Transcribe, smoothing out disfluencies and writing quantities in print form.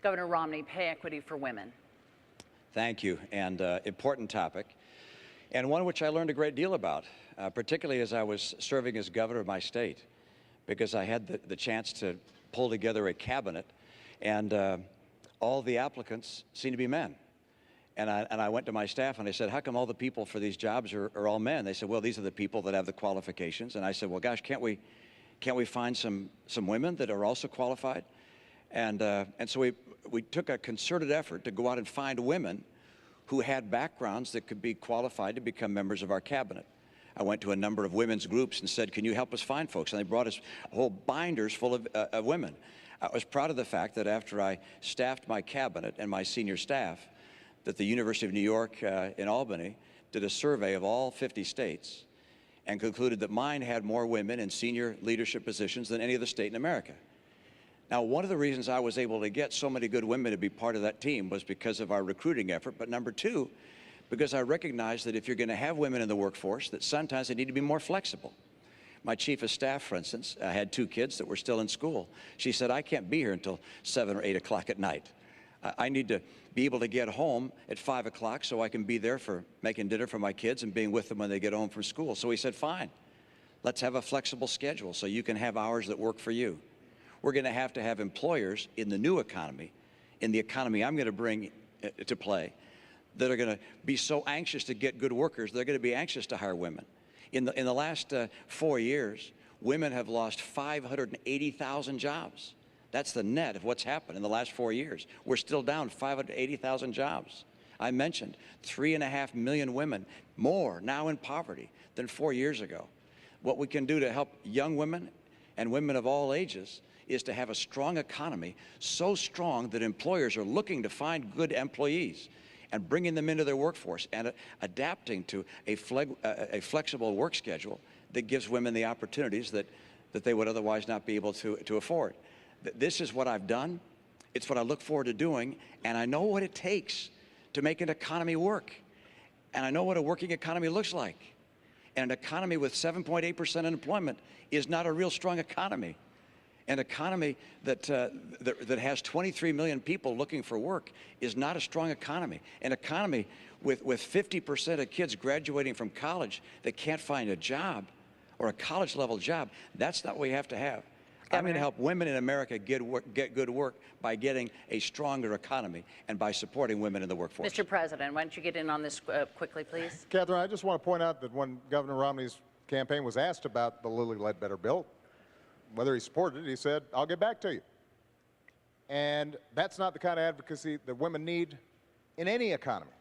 Governor Romney, pay equity for women. Thank you, and important topic, and one which I learned a great deal about, particularly as I was serving as governor of my state, because I had the chance to pull together a cabinet, and all the applicants seemed to be men. And I went to my staff and I said, how come all the people for these jobs are all men? They said, well, these are the people that have the qualifications. And I said, well, gosh, can't we find some women that are also qualified? And so we took a concerted effort to go out and find women who had backgrounds that could be qualified to become members of our cabinet. I went to a number of women's groups and said, can you help us find folks? And they brought us whole binders full of women. I was proud of the fact that after I staffed my cabinet and my senior staff, that the University of New York in Albany did a survey of all 50 states and concluded that mine had more women in senior leadership positions than any other state in America. Now, one of the reasons I was able to get so many good women to be part of that team was because of our recruiting effort, but number two, because I recognized that if you're going to have women in the workforce, that sometimes they need to be more flexible. My chief of staff, for instance, had 2 kids that were still in school. She said, I can't be here until 7 or 8 o'clock at night. I need to be able to get home at 5 o'clock so I can be there for making dinner for my kids and being with them when they get home from school. So he said, fine, let's have a flexible schedule so you can have hours that work for you. We're going to have employers in the new economy, in the economy I'm going to bring to play, that are going to be so anxious to get good workers, they're going to be anxious to hire women. In the last 4 years, women have lost 580,000 jobs. That's the net of what's happened in the last 4 years. We're still down 580,000 jobs. I mentioned 3.5 million women more now in poverty than 4 years ago. What we can do to help young women and women of all ages is to have a strong economy, so strong that employers are looking to find good employees and bringing them into their workforce and adapting to a flexible work schedule that gives women the opportunities that they would otherwise not be able to afford. This is what I've done. It's what I look forward to doing, and I know what it takes to make an economy work. And I know what a working economy looks like. And an economy with 7.8% unemployment is not a real strong economy. An economy that has 23 million people looking for work is not a strong economy. An economy with 50% of kids graduating from college that can't find a job or a college-level job, that's not what we have to have. I'm going to help women in America get good work by getting a stronger economy and by supporting women in the workforce. Mr. President, why don't you get in on this quickly, please? Catherine, I just want to point out that when Governor Romney's campaign was asked about the Lilly Ledbetter bill, whether he supported it, he said, I'll get back to you. And that's not the kind of advocacy that women need in any economy.